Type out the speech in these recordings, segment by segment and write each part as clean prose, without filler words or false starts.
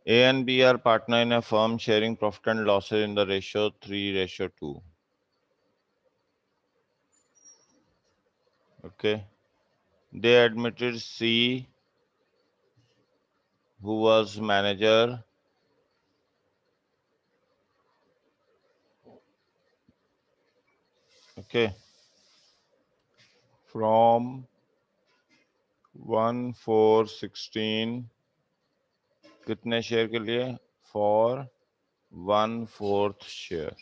A and B are partner in a firm sharing profit and losses in the ratio 3:2. Okay. They admitted C, who was manager, okay, from 1/4/16 कितने share के लिए? For 1/4 share.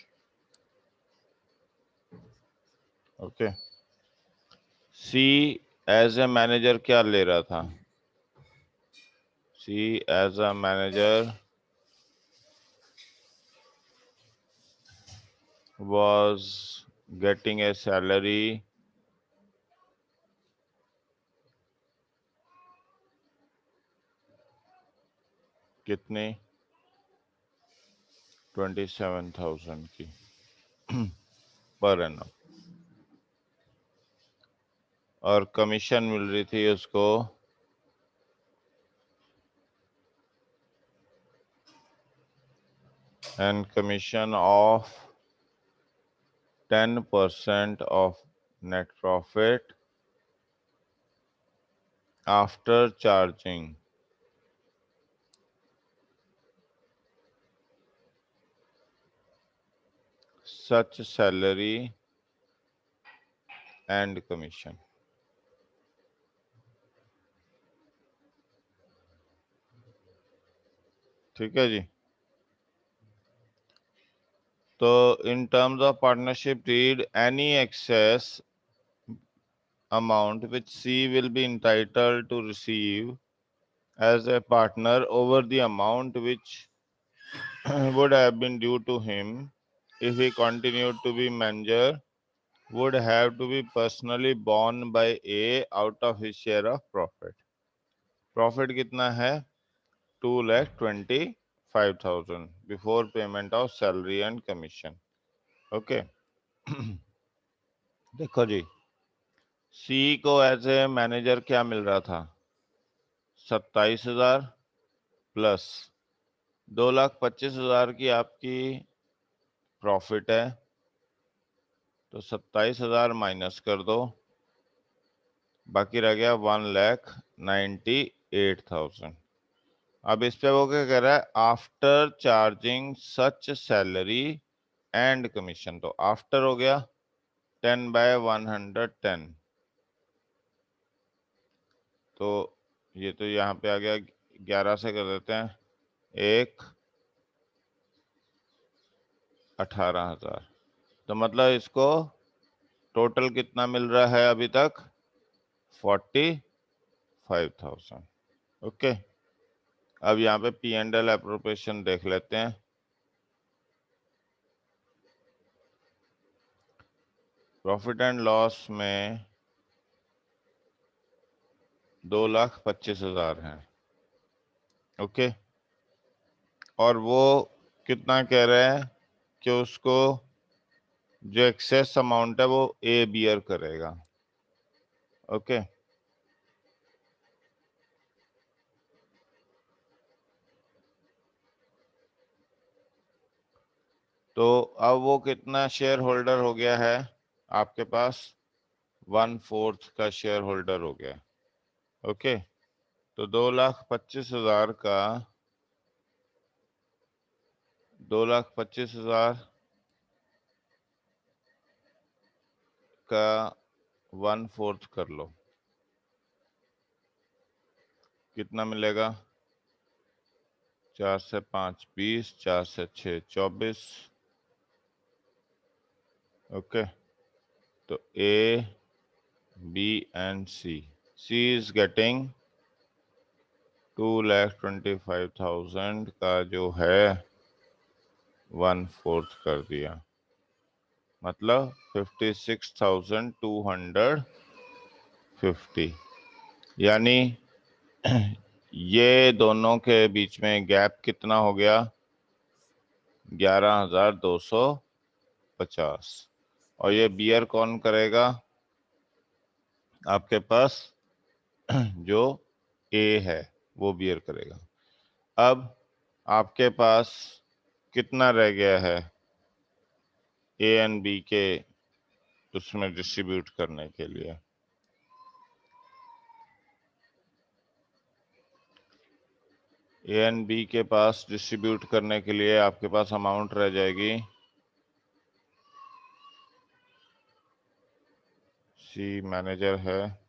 Okay. C as a manager क्या ले रहा था? C as a manager was getting a salary कितने? 27,000 की per annum, और कमीशन मिल रही थी उसको and commission of 10% of net profit after charging such salary and commission. ठीक है जी. तो in terms of partnership deed, any excess amount which C will be entitled to receive as a partner over the amount which would have been due to him if he continued to be manager would have to be personally borne by A out of his share of profit. Profit कितना है? 2,25,000 before payment of salary and commission. Okay. देखो जी, सी को as a manager क्या मिल रहा था? 27,000 plus 2,25,000 की आपकी profit है, तो 27,000 माइनस कर दो, बाकी रह गया 1,98,000. अब इस पे वो क्या कह रहा है? After charging such salary and commission. तो आफ्टर हो गया 10/110, तो ये तो यहाँ पे आ गया 11 से कर देते हैं, 18,000. तो मतलब इसको टोटल कितना मिल रहा है अभी तक? 45,000. ओके. अब यहाँ पे P&L एप्रोप्रिएशन देख लेते हैं. प्रॉफिट एंड लॉस में 2,25,000 है. ओके. और वो कितना कह रहे हैं कि उसको जो एक्सेस अमाउंट है वो ए बियर करेगा. ओके. तो अब वो कितना शेयर होल्डर हो गया है आपके पास? 1/4 का शेयर होल्डर हो गया. ओके. तो 2,25,000 का 2,25,000 का 1/4 कर लो, कितना मिलेगा? 4 से 5 20, 4 से 6 24. ओके. तो A, B and C. C is getting 2,25,000 का जो है 1/4 कर दिया, मतलब 56,250. यानी ये दोनों के बीच में गैप कितना हो गया? 11,250. और ये बियर कौन करेगा? आपके पास जो ए है वो बियर करेगा. अब आपके पास कितना रह गया है ए एंड बी के उसमें डिस्ट्रीब्यूट करने के लिए? ए एंड बी के पास डिस्ट्रीब्यूट करने के लिए आपके पास अमाउंट रह जाएगी, सी मैनेजर है,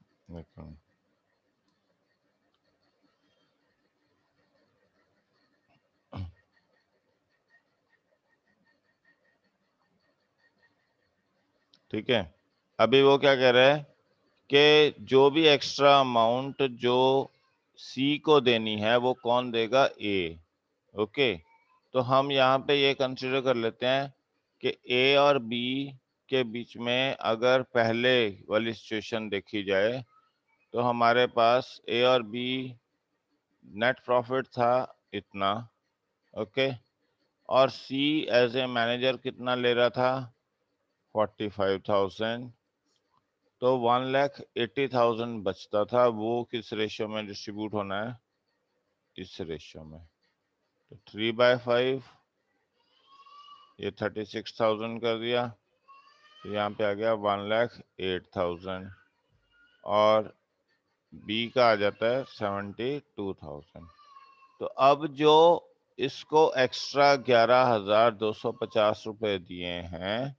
ठीक है। अभी वो क्या कह रहा है कि जो भी एक्स्ट्रा अमाउंट जो सी को देनी है वो कौन देगा? ए। ओके, तो हम यहाँ पे ये कंसिडर कर लेते हैं कि ए और बी के बीच में अगर पहले वाली सिचुएशन देखी जाए तो हमारे पास ए और बी नेट प्रॉफिट था इतना, ओके, और सी एज ए मैनेजर कितना ले रहा था? 45,000। तो 1,80,000 बचता था, वो किस रेशियो में डिस्ट्रीब्यूट होना है? इस रेशियो में। तो 3/5, ये 36,000 कर दिया, तो यहाँ पे आ गया 1,08,000, और बी का आ जाता है 72,000। तो अब जो इसको एक्स्ट्रा 11,250 रुपए दिए हैं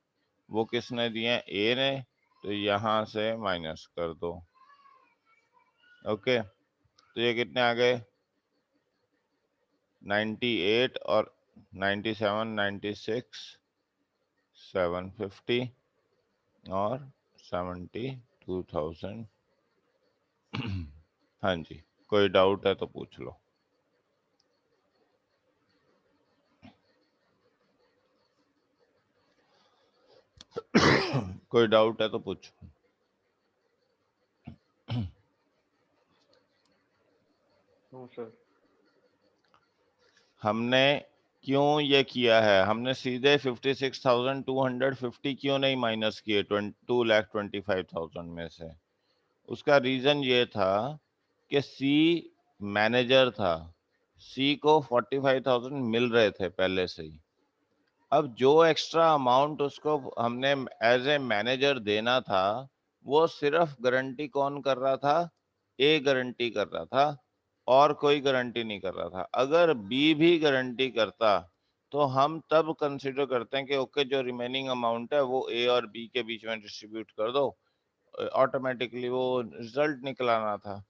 वो किसने दिए हैं? ए ने। तो यहाँ से माइनस कर दो। ओके, तो ये कितने आ गए? 98 और 97, 96, 750 और 72,000। हाँ जी, कोई डाउट है तो पूछ लो। कोई डाउट है तो पूछो। No sir. हमने क्यों ये किया है? हमने सीधे 56,250 क्यों नहीं माइनस किए 2,25,000 में से? उसका रीजन ये था कि सी मैनेजर था, सी को 45,000 मिल रहे थे पहले से ही। अब जो एक्स्ट्रा अमाउंट उसको हमने एज ए मैनेजर देना था वो सिर्फ गारंटी कौन कर रहा था? ए गारंटी कर रहा था, और कोई गारंटी नहीं कर रहा था। अगर बी भी गारंटी करता तो हम तब कंसिडर करते हैं कि ओके, जो रिमेनिंग अमाउंट है वो ए और बी के बीच में डिस्ट्रीब्यूट कर दो, ऑटोमेटिकली वो रिजल्ट निकल आना था।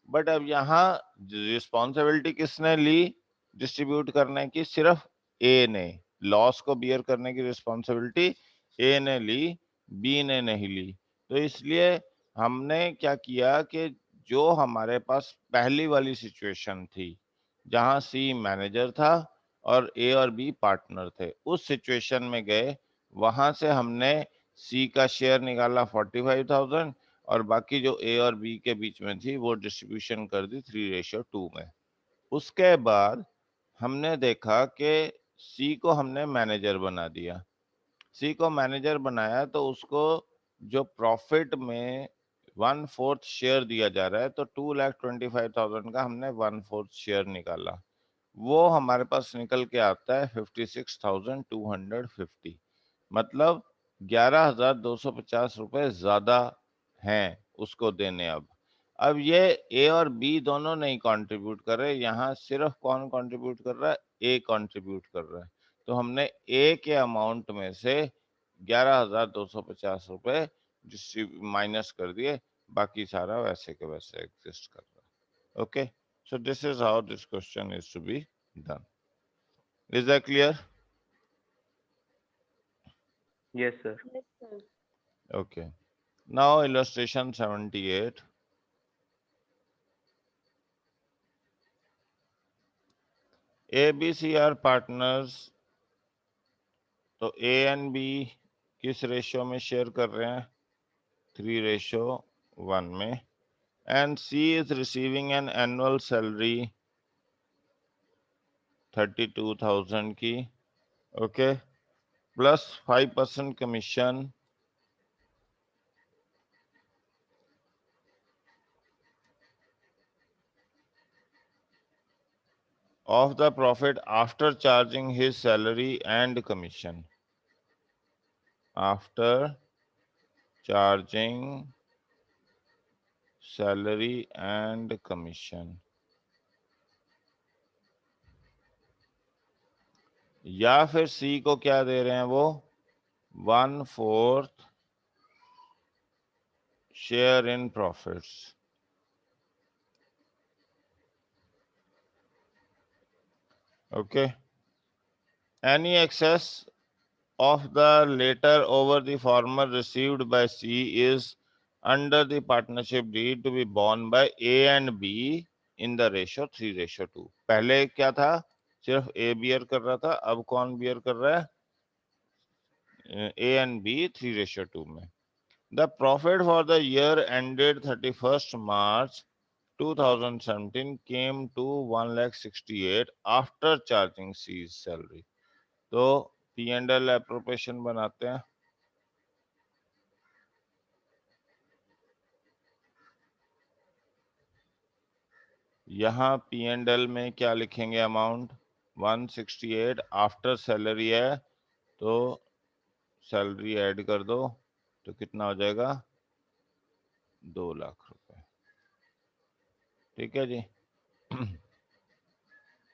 बट अब यहाँ रिस्पॉन्सिबिलिटी किसने ली डिस्ट्रीब्यूट करने की? सिर्फ ए ने। लॉस को बियर करने की रिस्पॉन्सिबिलिटी ए ने ली, बी ने नहीं ली। तो इसलिए हमने क्या किया कि जो हमारे पास पहली वाली सिचुएशन थी जहां सी मैनेजर था और ए और बी पार्टनर थे, उस सिचुएशन में गए, वहां से हमने सी का शेयर निकाला 45,000, और बाकी जो ए और बी के बीच में थी वो डिस्ट्रीब्यूशन कर दी 3:2 में। उसके बाद हमने देखा कि सी को हमने मैनेजर बना दिया। सी को मैनेजर बनाया तो उसको जो प्रॉफिट में 1/4 शेयर दिया जा रहा है, तो 2,25,000 का हमने 1/4 शेयर निकाला। वो हमारे पास निकल के आता है 56,250। मतलब 11,250 रुपए ज्यादा हैं उसको देने। अब ये ए और बी दोनों नहीं कंट्रीब्यूट कर रहे, यहाँ सिर्फ कौन कंट्रीब्यूट कर रहा है? ए कंट्रीब्यूट कर रहा है। तो हमने ए के अमाउंट में से 11,250 रुपए माइनस कर दिए, बाकी सारा वैसे के वैसे एग्जिस्ट कर रहा है। Okay, so this is how this question is to be done. Is that clear? Yes sir. Okay. Now illustration 78. A, B, C are partners. तो A and B किस रेशियो में शेयर कर रहे हैं? 3:1 में। And C is receiving an annual salary 32,000 की, okay, plus 5% commission, of the profit after charging his salary and commission. After charging salary and commission. या फिर सी को क्या दे रहे हैं वो 1/4 share in profits. Okay. Any excess of the later over the former received by C is under the partnership deed to be borne by A and B in the ratio 3:2. पहले क्या था, सिर्फ A बियर कर रहा था, अब कौन beer कर रहा है, A and B 3:2 में. The profit for the year ended 31st March 2017 came to 1,68,000 after charging C's salary. तो P&L appropriation बनाते हैं. यहाँ P&L में क्या लिखेंगे, अमाउंट 168 आफ्टर सैलरी है, तो सैलरी ऐड कर दो तो कितना हो जाएगा 2 लाख रुपए. ठीक है जी.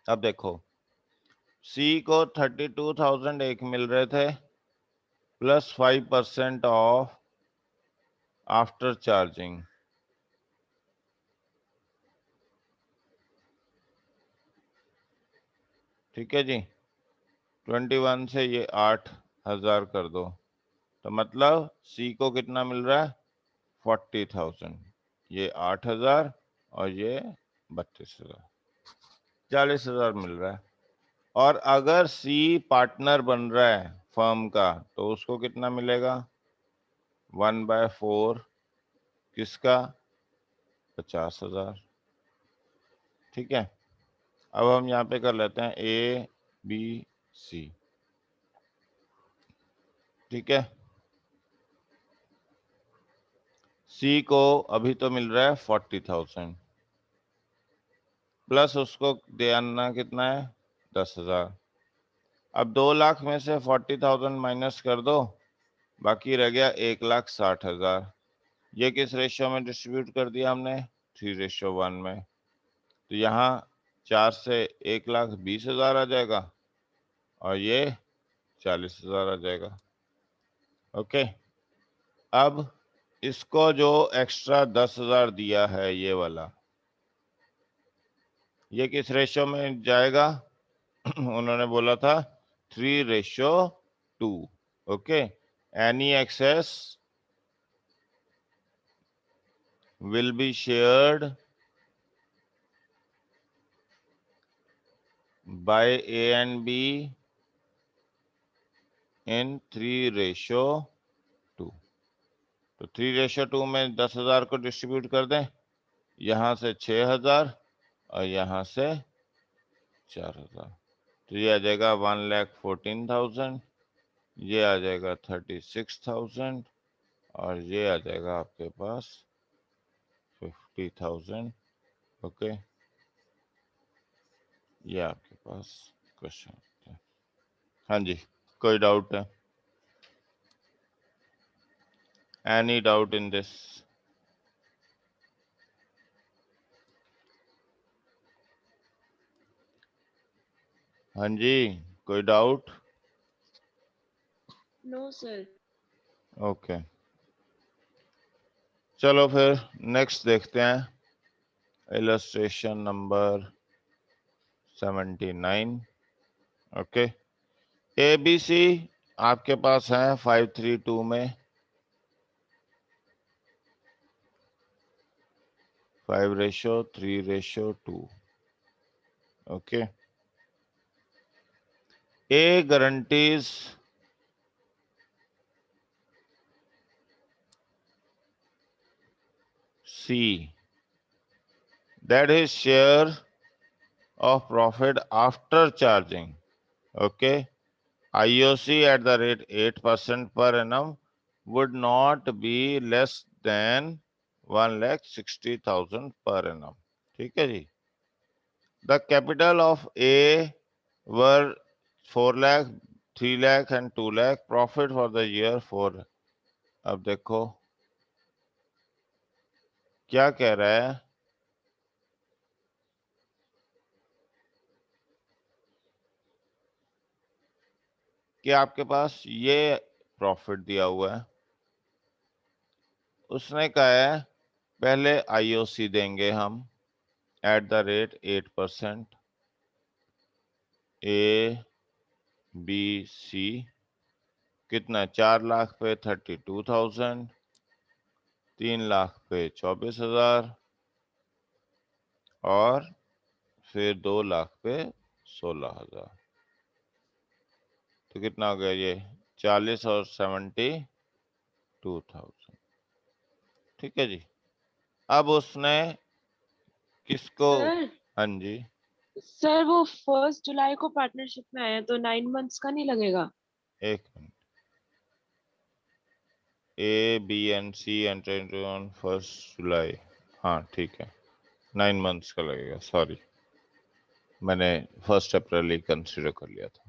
अब देखो सी को 32,000 एक मिल रहे थे प्लस 5% ऑफ आफ्टर चार्जिंग. ठीक है जी. 21 से ये 8,000 कर दो तो मतलब सी को कितना मिल रहा है 40,000. ये 8,000 और ये 32,000, 40,000 मिल रहा है. और अगर सी पार्टनर बन रहा है फर्म का तो उसको कितना मिलेगा 1/4 किसका 50,000. ठीक है. अब हम यहाँ पे कर लेते हैं A B C. ठीक है. सी को अभी तो मिल रहा है 40,000 प्लस उसको देना कितना है 10,000. अब 2 लाख में से 40,000 माइनस कर दो, बाकी रह गया 1,60,000. ये किस रेशियो में डिस्ट्रीब्यूट कर दिया हमने 3:1 में. तो यहाँ 4 से 1,20,000 आ जाएगा और ये 40,000 आ जाएगा. ओके. अब इसको जो एक्स्ट्रा 10,000 दिया है ये वाला, ये किस रेशियो में जाएगा उन्होंने बोला था 3:2. Okay. Any excess will be shared by A and B in 3:2. तो 3:2 में 10,000 को डिस्ट्रीब्यूट कर दें, यहाँ से 6,000 और यहाँ से 4,000. तो ये आ जाएगा 1,14,000, ये आ जाएगा 36,000 और ये आ जाएगा आपके पास 50,000. ओके. ये आपके पास क्वेश्चन है. हाँ जी, कोई डाउट है? Any doubt in this? हाँ जी, कोई डाउट? No sir. ओके. चलो फिर नेक्स्ट देखते हैं. Illustration number 79. ओके. ABC आपके पास है 5:3:2 में, 5:3:2. Okay. A guarantees C that his share of profit after charging, okay, IOC at the rate 8% per annum would not be less than 1,60,000 per annum. ठीक है जी. The capital of A were 4 lakh, 3 lakh and 2 lakh. Profit for the year 4. अब देखो क्या कह रहा है कि आपके पास ये प्रॉफिट दिया हुआ है, उसने कहा है पहले आईओसी देंगे हम at the rate 8%, A B C कितना, 4 लाख पे 32,000, 3 लाख पे 24,000 और फिर 2 लाख पे 16,000। तो कितना हो गया ये 40 और 72,000। ठीक है जी। अब उसने किसको, सर हाँ जी, सर वो 1 जुलाई को पार्टनरशिप में आया तो 9 मंथ्स का नहीं लगेगा? एक minute, A B and C enter on 1 July, हाँ ठीक है, 9 मंथ्स का लगेगा। सॉरी, मैंने 1 अप्रैल ही कंसिडर कर लिया था।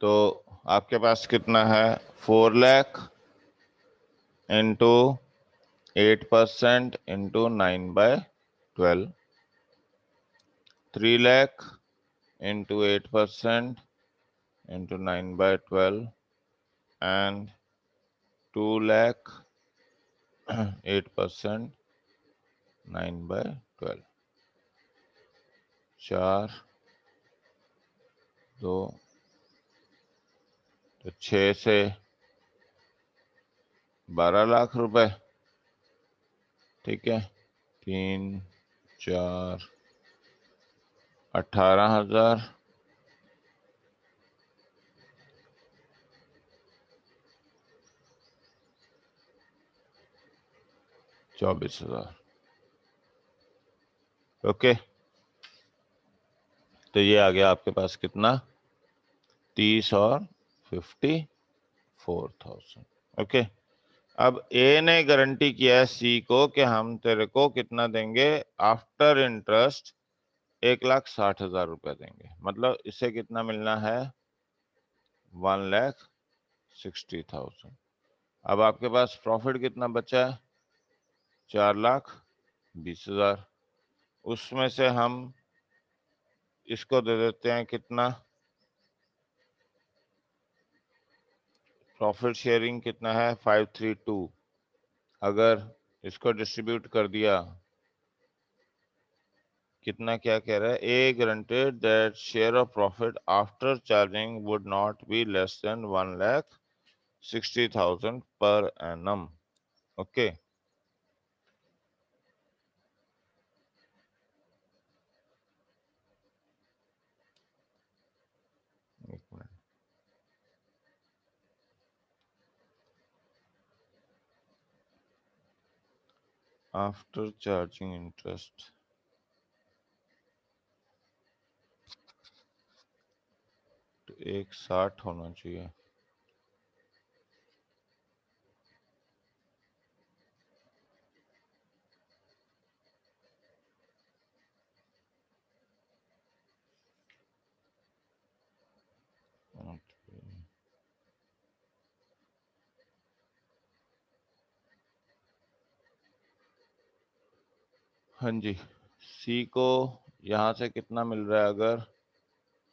तो आपके पास कितना है, 4 lakh into 8% into 9/12, 3 lakh into 8% into 9/12 and 2 lakh 8% 9/12, 4 2 तो 6 से 12 लाख रुपए। ठीक है, 3 4 18,000, 24,000। ओके, तो ये आ गया आपके पास कितना, 30 और 54,000। ओके, अब ए ने गारंटी किया है सी को कि हम तेरे को कितना देंगे आफ्टर इंटरेस्ट, 1,60,000 रुपए देंगे। मतलब इससे कितना मिलना है, 1,60,000। अब आपके पास प्रॉफिट कितना बचा है, 4,20,000। उसमें से हम इसको दे देते हैं कितना, प्रॉफिट शेयरिंग कितना है 532। अगर इसको डिस्ट्रीब्यूट कर दिया, कितना क्या कह रहा है, a guaranteed that share of profit after charging would not be less than 1,60,000 per annum. Okay, एक मिनट, आफ्टर चार्जिंग इंटरेस्ट तो 1,60 होना चाहिए। हाँ जी, सी को यहाँ से कितना मिल रहा है, अगर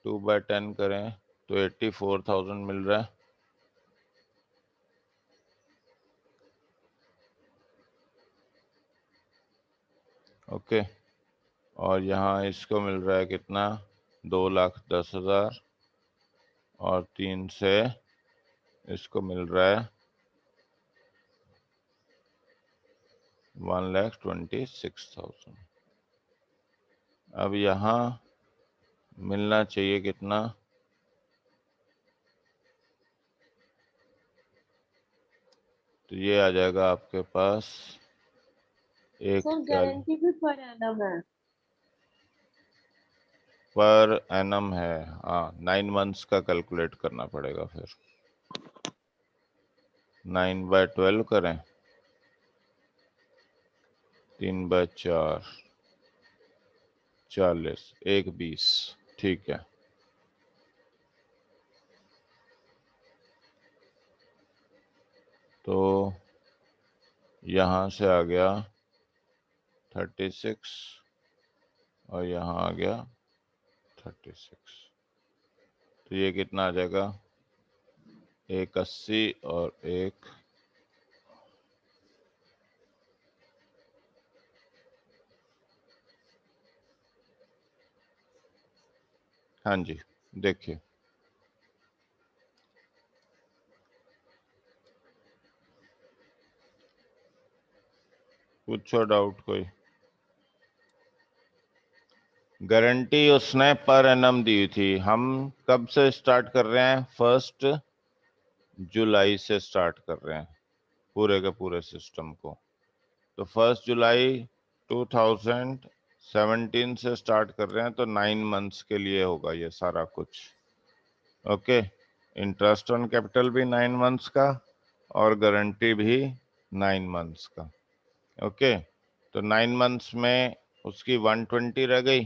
2/10 करें तो 84,000 मिल रहा है। ओके, और यहाँ इसको मिल रहा है कितना, 2,10,000 और 3 से इसको मिल रहा है 1,26,000। अब यहाँ मिलना चाहिए कितना, तो ये आ जाएगा आपके पास एक सर गारंटी भी पर एनम है? पर एनम है, हाँ 9 मंथ्स का कैलकुलेट करना पड़ेगा फिर। 9/12 करें, 3/4, 40, 1/20, ठीक है। तो यहाँ से आ गया 36 और यहाँ आ गया 36, तो ये कितना आ जाएगा, 180 और 1, हाँ जी देखिए, पूछो डाउट कोई। गारंटी उसने पर एनम दी थी, हम कब से स्टार्ट कर रहे हैं, 1 जुलाई से स्टार्ट कर रहे हैं पूरे के पूरे सिस्टम को। तो 1 जुलाई 2017 से स्टार्ट कर रहे हैं, तो 9 मंथ्स के लिए होगा ये सारा कुछ। ओके, इंटरेस्ट ऑन कैपिटल भी 9 मंथ्स का और गारंटी भी 9 मंथ्स का। ओके, तो 9 मंथ्स में उसकी 120 रह गई,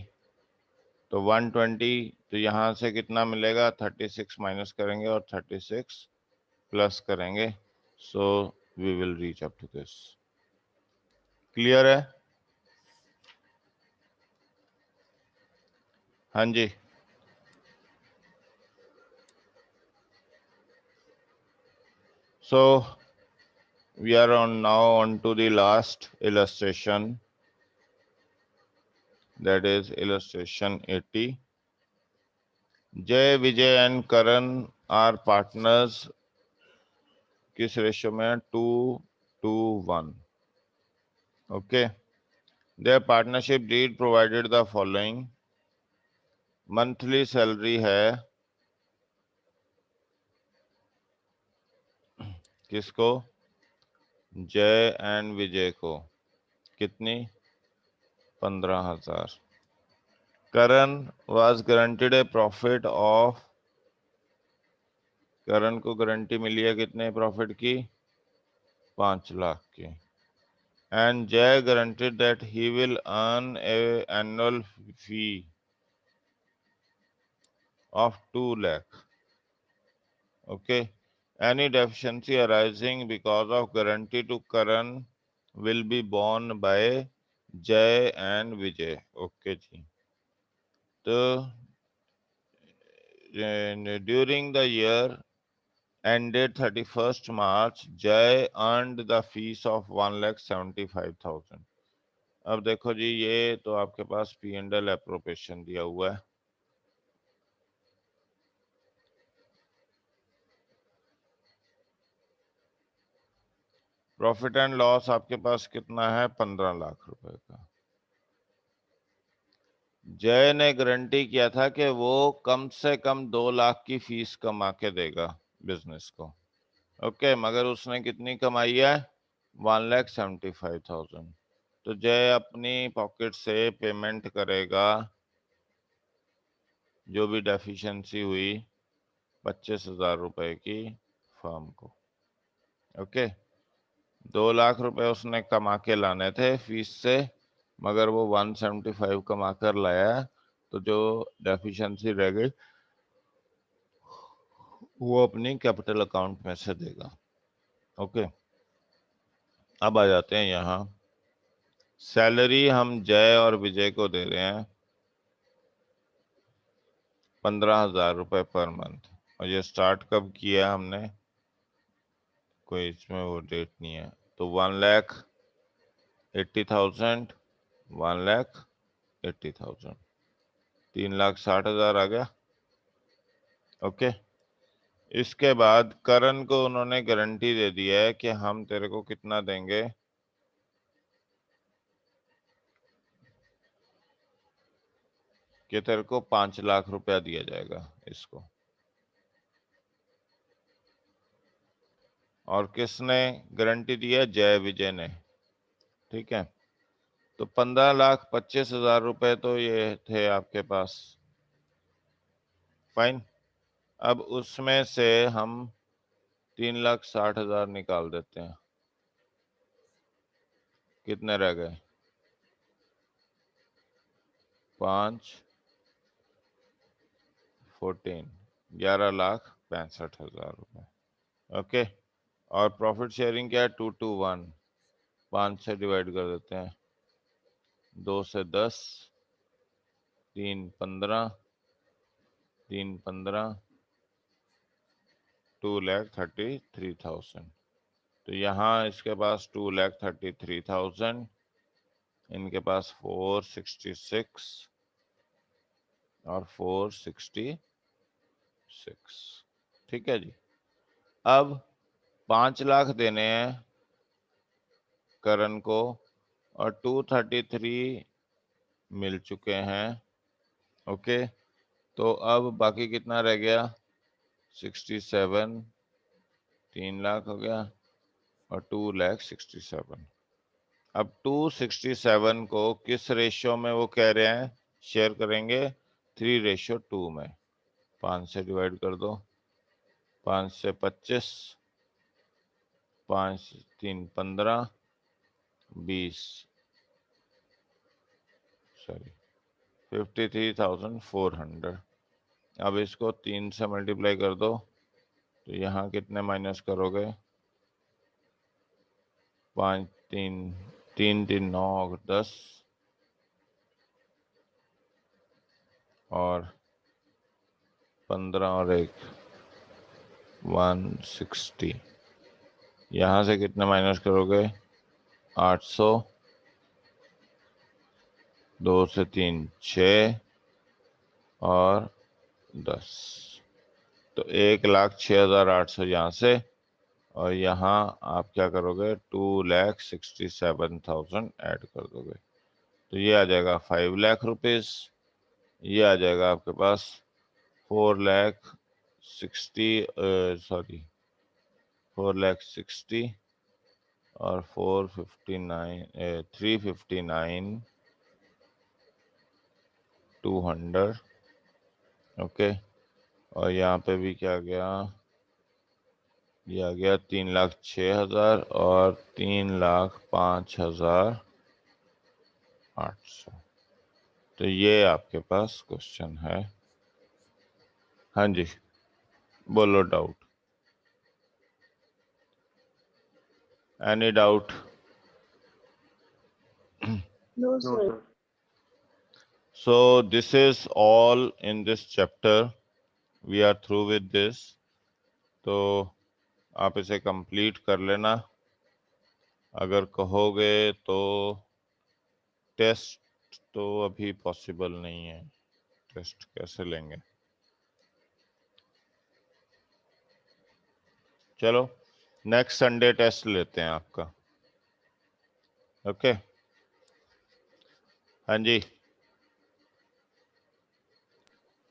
तो 120, तो यहाँ से कितना मिलेगा, 36 माइनस करेंगे और 36 प्लस करेंगे, so we will reach up to this. Clear है? हाँ जी। So we are on to the last illustration, that is illustration 80. Jay, Vijay and Karan are partners किस रेशियो में, 2:1. Okay, their partnership deed provided the following. Monthly salary है किसको, जय and विजय को, कितनी, 15,000. करण was guaranteed a profit of, करण को guarantee मिली है कितने प्रॉफिट की, 5 लाख की। And Jay guaranteed that he will earn a annual fee of 2 lakh. Okay, any deficiency arising because of guarantee to Karan will be borne by Jay and Vijay. Okay जी, तो during the year ended 31st March, Jay earned the fees of 1,75,000. अब देखो जी, ये तो आपके पास P&L appropriation दिया हुआ है। प्रॉफिट एंड लॉस आपके पास कितना है, 15 लाख रुपए का। जय ने गारंटी किया था कि वो कम से कम 2 लाख की फीस कमा के देगा बिजनेस को। ओके, मगर उसने कितनी कमाई है, 1,75,000। तो जय अपनी पॉकेट से पेमेंट करेगा जो भी डेफिशिएंसी हुई 25,000 रुपए की फर्म को। ओके, 2 लाख रुपए उसने कमा के लाने थे फीस से, मगर वो 175 कमा कर लाया, तो जो डेफिशिएंसी रह गई वो अपनी कैपिटल अकाउंट में से देगा। ओके, अब आ जाते हैं यहाँ, सैलरी हम जय और विजय को दे रहे हैं 15,000 रुपए पर मंथ, और ये स्टार्ट कब किया हमने, कोई इसमें वो डेट नहीं है। तो 1,80,000, 1,80,000, 3,60,000 आ गया। ओके, इसके बाद करण को उन्होंने गारंटी दे दी है कि हम तेरे को कितना देंगे, कि तेरे को 5 लाख रुपया दिया जाएगा इसको। और किसने गारंटी दी है, जय विजय ने। ठीक है, तो 15,25,000 रुपए तो ये थे आपके पास, फाइन। अब उसमें से हम 3,60,000 निकाल देते हैं। कितने रह गए? 5 14 11,65,000 रुपए। ओके, और प्रॉफिट शेयरिंग क्या है? 2 to 1, 5 से डिवाइड कर देते हैं। 2 से 10, 3 15, 3 15, 2,33,000। तो यहाँ इसके पास 2,33,000, इनके पास 466 और 466। ठीक है जी। अब 5 लाख देने हैं करण को और 233 मिल चुके हैं। ओके, तो अब बाकी कितना रह गया? 67, 3 लाख हो गया और 2,67,000। अब 267 को किस रेशियो में वो कह रहे हैं शेयर करेंगे? 3:2 में। 5 से डिवाइड कर दो। 5 से 25, 5 3 15, 20, सॉरी 53,400। अब इसको 3 से मल्टीप्लाई कर दो, तो यहाँ कितने माइनस करोगे? 5 3 3 3 9 10 और 15 और 1 160। यहाँ से कितने माइनस करोगे? 800, 2 से 3 6 और 10। तो 1,06,800 यहाँ से, और यहाँ आप क्या करोगे? 2,67,000 ऐड कर दोगे, तो ये आ जाएगा 5 लाख रुपीज। ये आ जाएगा आपके पास 4,60,000 सॉरी 4,60,000 और 459 359 200। ओके, और यहाँ पे भी क्या गया? ये आ गया 3,06,000 और 3,05,800। तो ये आपके पास क्वेश्चन है। हाँ जी, बोलो doubt. Any doubt? No, No, sir. sir. So this is all in this chapter. We are through with this. तो आप इसे कंप्लीट कर लेना। अगर कहोगे तो टेस्ट तो अभी पॉसिबल नहीं है, टेस्ट कैसे लेंगे? चलो नेक्स्ट संडे टेस्ट लेते हैं आपका। ओके, हाँ जी,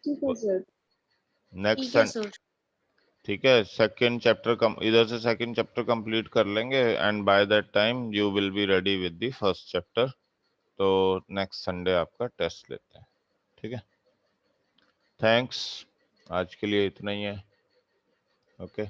ठीक है सर। नेक्स्ट ठीक है सर। ठीक है, सेकंड चैप्टर कम इधर से सेकंड चैप्टर कंप्लीट कर लेंगे and by that time you will be ready with the first chapter. तो नेक्स्ट संडे आपका टेस्ट लेते हैं। ठीक है, थैंक्स, आज के लिए इतना ही है। ओके।